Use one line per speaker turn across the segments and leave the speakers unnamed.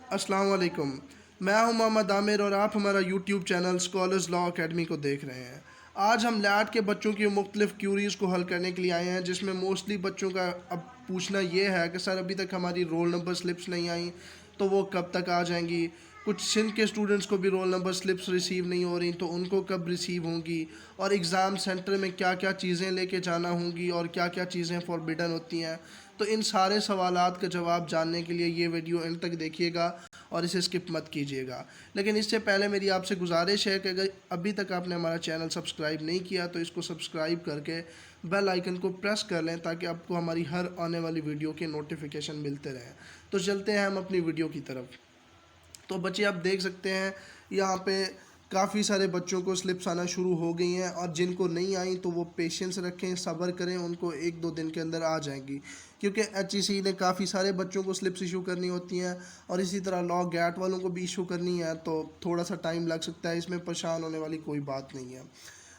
अस्सलाम वालेकुम। मैं हूं मोहम्मद आमिर और आप हमारा YouTube channel scholars law academy को देख रहे हैं। आज हम लैट के बच्चों की मुख्तलिफ क्यूरीज़ को हल करने के लिए आए हैं, जिसमें मोस्टली बच्चों का अब पूछना ये है कि सर अभी तक हमारी रोल नंबर स्लिप्स नहीं आई, तो वो कब तक आ जाएंगी। कुछ सिंध के स्टूडेंट्स को भी रोल नंबर स्लिप्स रिसीव नहीं हो रही, तो उनको कब रिसीव होंगी, और एग्ज़ाम सेंटर में क्या क्या चीज़ें लेके जाना होंगी और क्या क्या चीज़ें फॉरबिडन होती हैं। तो इन सारे सवालात का जवाब जानने के लिए ये वीडियो एंड तक देखिएगा और इसे स्किप मत कीजिएगा। लेकिन इससे पहले मेरी आपसे गुजारिश है कि अगर अभी तक आपने हमारा चैनल सब्सक्राइब नहीं किया तो इसको सब्सक्राइब करके बेल आइकन को प्रेस कर लें, ताकि आपको हमारी हर आने वाली वीडियो के नोटिफिकेशन मिलते रहें। तो चलते हैं हम अपनी वीडियो की तरफ। तो बच्चे आप देख सकते हैं यहाँ पे काफ़ी सारे बच्चों को स्लिप्स आना शुरू हो गई हैं, और जिनको नहीं आई तो वो पेशेंस रखें, सब्र करें, उनको एक दो दिन के अंदर आ जाएंगी। क्योंकि एचईसी ने काफ़ी सारे बच्चों को स्लिप्स इशू करनी होती हैं, और इसी तरह लॉ गैट वालों को भी इशू करनी है, तो थोड़ा सा टाइम लग सकता है। इसमें परेशान होने वाली कोई बात नहीं है।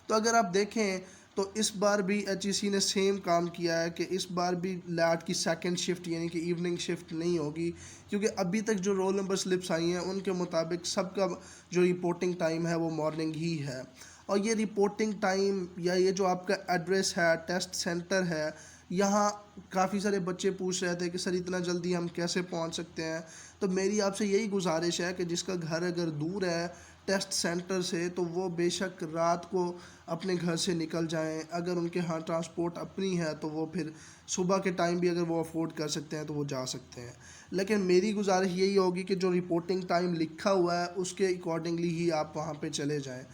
तो अगर आप देखें तो इस बार भी एचईसी ने सेम काम किया है कि इस बार भी लैट की सेकंड शिफ्ट यानी कि इवनिंग शिफ्ट नहीं होगी, क्योंकि अभी तक जो रोल नंबर स्लिप्स आई हैं उनके मुताबिक सबका जो रिपोर्टिंग टाइम है वो मॉर्निंग ही है। और ये रिपोर्टिंग टाइम या ये जो आपका एड्रेस है, टेस्ट सेंटर है, यहाँ काफ़ी सारे बच्चे पूछ रहे थे कि सर इतना जल्दी हम कैसे पहुँच सकते हैं। तो मेरी आपसे यही गुजारिश है कि जिसका घर अगर दूर है टेस्ट सेंटर से, तो वो बेशक रात को अपने घर से निकल जाएं। अगर उनके यहाँ ट्रांसपोर्ट अपनी है तो वो फिर सुबह के टाइम भी अगर वो अफोर्ड कर सकते हैं तो वो जा सकते हैं। लेकिन मेरी गुजारिश यही होगी कि जो रिपोर्टिंग टाइम लिखा हुआ है उसके अकॉर्डिंगली ही आप वहाँ पे चले जाएं।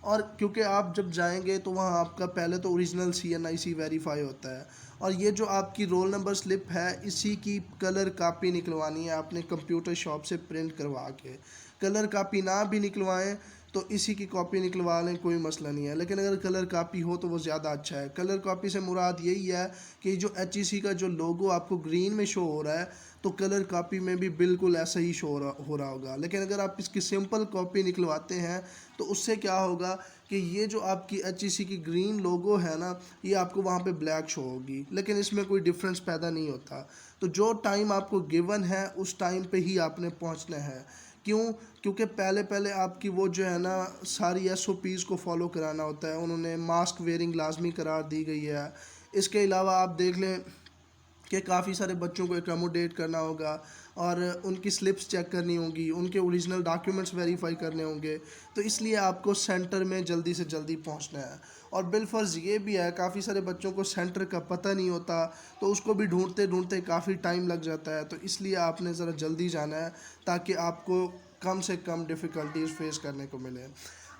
और क्योंकि आप जब जाएंगे तो वहाँ आपका पहले तो ओरिजिनल CNIC वेरीफाई होता है, और ये जो आपकी रोल नंबर स्लिप है इसी की कलर कापी निकलवानी है आपने कंप्यूटर शॉप से प्रिंट करवा के। कलर कापी ना भी निकलवाएं तो इसी की कॉपी निकलवा लें, कोई मसला नहीं है। लेकिन अगर कलर कापी हो तो वो ज़्यादा अच्छा है। कलर कॉपी से मुराद यही है कि जो HEC का जो लोगो आपको ग्रीन में शो हो रहा है, तो कलर कॉपी में भी बिल्कुल ऐसा ही शो हो रहा होगा। लेकिन अगर आप इसकी सिंपल कॉपी निकलवाते हैं तो उससे क्या होगा कि ये जो आपकी HEC की ग्रीन लोगो है ना, ये आपको वहाँ पे ब्लैक शो होगी, लेकिन इसमें कोई डिफरेंस पैदा नहीं होता। तो जो टाइम आपको गिवन है उस टाइम पे ही आपने पहुँचना है। क्यों? क्योंकि पहले पहले आपकी वो जो है ना सारी SOPs को फॉलो कराना होता है। उन्होंने मास्क वेयरिंग लाजमी करार दी गई है। इसके अलावा आप देख लें कि काफ़ी सारे बच्चों को एकोमोडेट करना होगा, और उनकी स्लिप्स चेक करनी होंगी, उनके ओरिजिनल डॉक्यूमेंट्स वेरीफाई करने होंगे। तो इसलिए आपको सेंटर में जल्दी से जल्दी पहुंचना है। और बिलफर्ज ये भी है, काफ़ी सारे बच्चों को सेंटर का पता नहीं होता, तो उसको भी ढूंढते ढूंढते काफ़ी टाइम लग जाता है। तो इसलिए आपने ज़रा जल्दी जाना है, ताकि आपको कम से कम डिफ़िकल्टीज फेस करने को मिले।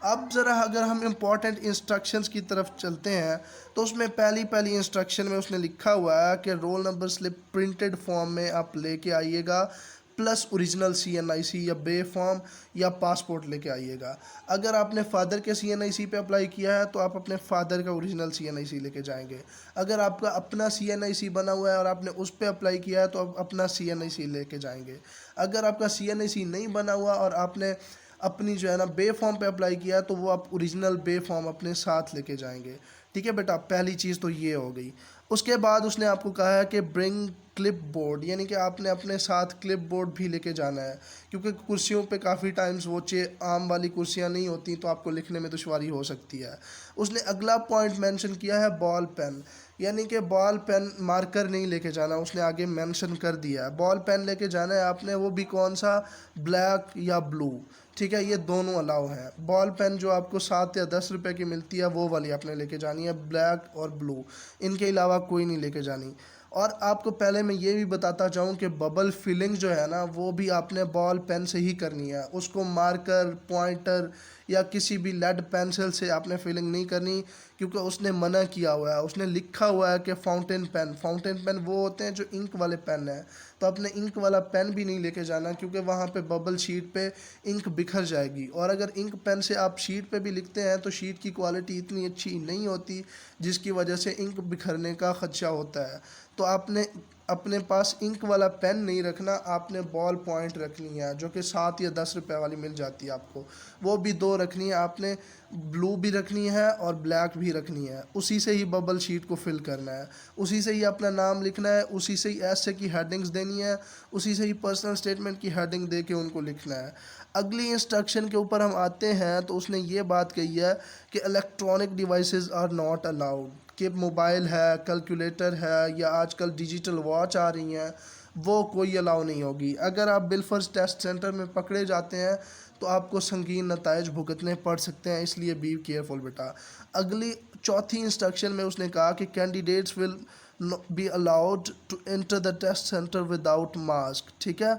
अब ज़रा अगर हम इम्पॉर्टेंट इंस्ट्रक्शंस की तरफ चलते हैं, तो उसमें पहली पहली इंस्ट्रक्शन में उसने लिखा हुआ है कि roll number slip printed form में आप लेके आइएगा, प्लस ओरिजिनल CNIC या बे फॉर्म या पासपोर्ट लेके आइएगा। अगर आपने फ़ादर के CNIC पे अप्लाई किया है तो आप अपने फ़ादर का ओरिजिनल CNIC लेके जाएंगे। अगर आपका अपना CNIC बना हुआ है और आपने उस पर अप्लाई किया है तो आप अपना CNIC लेके जाएंगे। अगर आपका CNIC नहीं बना हुआ और आपने अपनी जो है ना बे फॉर्म पे अप्लाई किया, तो वो आप ओरिजिनल बे फॉर्म अपने साथ लेके जाएंगे। ठीक है बेटा, पहली चीज़ तो ये हो गई। उसके बाद उसने आपको कहा है कि ब्रिंग क्लिप बोर्ड, यानी कि आपने अपने साथ क्लिप बोर्ड भी लेके जाना है, क्योंकि कुर्सियों पे काफ़ी टाइम्स वो आम वाली कुर्सियाँ नहीं होती, तो आपको लिखने में दुश्वारी हो सकती है। उसने अगला पॉइंट मेंशन किया है बॉल पेन, यानी कि बॉल पेन मार्कर नहीं लेके जाना, उसने आगे मेंशन कर दिया है। बॉल पेन लेके जाना है आपने, वो भी कौन सा, ब्लैक या ब्लू। ठीक है, ये दोनों अलाउ है। बॉल पेन जो आपको 7 या 10 रुपए की मिलती है वो वाली आपने लेके जानी है, ब्लैक और ब्लू, इनके अलावा कोई नहीं लेके जानी। और आपको पहले मैं ये भी बताता चाहूँ कि बबल फिलिंग जो है ना वो भी आपने बॉल पेन से ही करनी है, उसको मार्कर, पॉइंटर या किसी भी लेड पेंसिल से आपने फिलिंग नहीं करनी, क्योंकि उसने मना किया हुआ है। उसने लिखा हुआ है कि फाउंटेन पेन वो होते हैं जो इंक वाले पेन हैं, तो आपने इंक वाला पेन भी नहीं लेके जाना, क्योंकि वहाँ पे बबल शीट पे इंक बिखर जाएगी। और अगर इंक पेन से आप शीट पे भी लिखते हैं तो शीट की क्वालिटी इतनी अच्छी नहीं होती, जिसकी वजह से इंक बिखरने का ख़दशा होता है। तो आपने अपने पास इंक वाला पेन नहीं रखना, आपने बॉल पॉइंट रखनी है जो कि 7 या 10 रुपए वाली मिल जाती है आपको, वो भी 2 रखनी है आपने। ब्लू भी रखनी है और ब्लैक भी रखनी है। उसी से ही बबल शीट को फिल करना है, उसी से ही अपना नाम लिखना है, उसी से ही ऐसे की हेडिंग्स देनी है, उसी से ही पर्सनल स्टेटमेंट की हेडिंग दे के उनको लिखना है। अगली इंस्ट्रक्शन के ऊपर हम आते हैं तो उसने ये बात कही है कि electronic devices are not allowed, कि मोबाइल है, कैलकुलेटर है या आजकल डिजिटल वॉच आ रही हैं, वो कोई अलाउ नहीं होगी। अगर आप बिलफर्ज टेस्ट सेंटर में पकड़े जाते हैं तो आपको संगीन नताइज भुगतने पड़ सकते हैं, इसलिए बी केयरफुल बेटा। अगली चौथी इंस्ट्रक्शन में उसने कहा कि candidates will be allowed to enter the test centre without mask. ठीक है,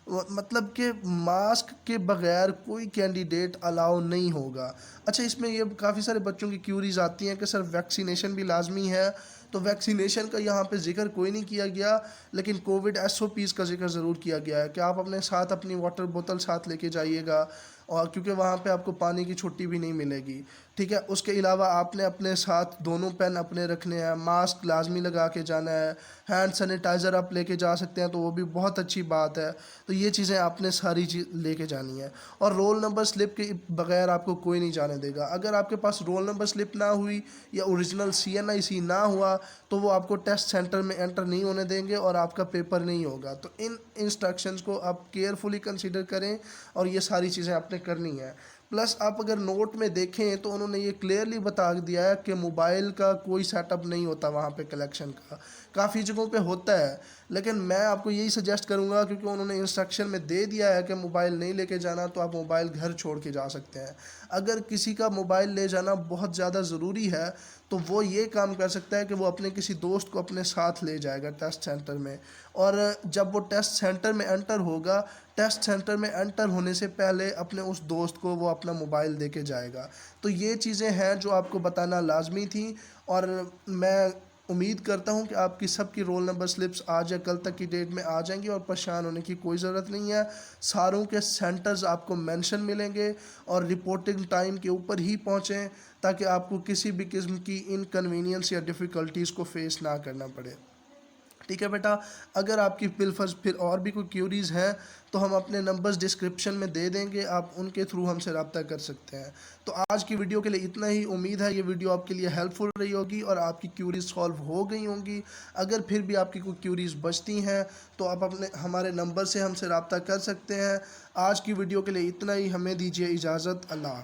मतलब कि मास्क के बगैर कोई कैंडिडेट अलाउ नहीं होगा। अच्छा, इसमें ये काफ़ी सारे बच्चों की क्यूरीज आती हैं कि सर वैक्सीनेशन भी लाजमी है, तो वैक्सीनेशन का यहाँ पे जिक्र कोई नहीं किया गया, लेकिन कोविड एसओपीज़ का जिक्र ज़रूर किया गया है कि आप अपने साथ अपनी वाटर बोतल साथ लेके जाइएगा, और क्योंकि वहाँ पे आपको पानी की छुट्टी भी नहीं मिलेगी। ठीक है, उसके अलावा आपने अपने साथ दोनों पेन अपने रखने हैं, मास्क लाजमी लगा के जाना है, हैंड सैनिटाइज़र आप लेके जा सकते हैं तो वो भी बहुत अच्छी बात है। तो ये चीज़ें आपने सारी चीज़ लेके जानी है, और रोल नंबर स्लिप के बगैर आपको कोई नहीं जाने देगा। अगर आपके पास रोल नंबर स्लिप ना हुई या ओरिजिनल CNIC ना हुआ तो वो आपको टेस्ट सेंटर में एंटर नहीं होने देंगे और आपका पेपर नहीं होगा। तो इन इंस्ट्रक्शंस को आप केयरफुली कंसीडर करें और ये सारी चीज़ें आपने करनी है। प्लस आप अगर नोट में देखें तो उन्होंने ये क्लियरली बता दिया है कि मोबाइल का कोई सेटअप नहीं होता वहाँ पे कलेक्शन का। काफ़ी जगहों पे होता है, लेकिन मैं आपको यही सजेस्ट करूँगा, क्योंकि उन्होंने इंस्ट्रक्शन में दे दिया है कि मोबाइल नहीं लेके जाना, तो आप मोबाइल घर छोड़ के जा सकते हैं। अगर किसी का मोबाइल ले जाना बहुत ज़्यादा ज़रूरी है तो वो ये काम कर सकता है कि वो अपने किसी दोस्त को अपने साथ ले जाएगा टेस्ट सेंटर में, और जब वो टेस्ट सेंटर में एंटर होगा, टेस्ट सेंटर में एंटर होने से पहले अपने उस दोस्त को वो अपना मोबाइल दे के जाएगा। तो ये चीज़ें हैं जो आपको बताना लाजमी थी, और मैं उम्मीद करता हूँ कि आपकी सबकी रोल नंबर स्लिप्स आज या कल तक की डेट में आ जाएंगी और परेशान होने की कोई ज़रूरत नहीं है। सारों के सेंटर्स आपको मेंशन मिलेंगे और रिपोर्टिंग टाइम के ऊपर ही पहुँचें, ताकि आपको किसी भी किस्म की इनकन्वीनियंस या डिफ़िकल्टीज़ को फेस ना करना पड़े। ठीक है बेटा, अगर आपकी बिलफर्ज फिर और भी कोई क्यूरीज़ हैं तो हम अपने नंबर्स डिस्क्रिप्शन में दे देंगे, आप उनके थ्रू हमसे रब्ता कर सकते हैं। तो आज की वीडियो के लिए इतना ही। उम्मीद है ये वीडियो आपके लिए हेल्पफुल रही होगी और आपकी क्यूरीज सॉल्व हो गई होंगी। अगर फिर भी आपकी कोई क्यूरीज बचती हैं तो आप अपने हमारे नंबर से हमसे रब्ता कर सकते हैं। आज की वीडियो के लिए इतना ही, हमें दीजिए इजाज़त। अल्लाह।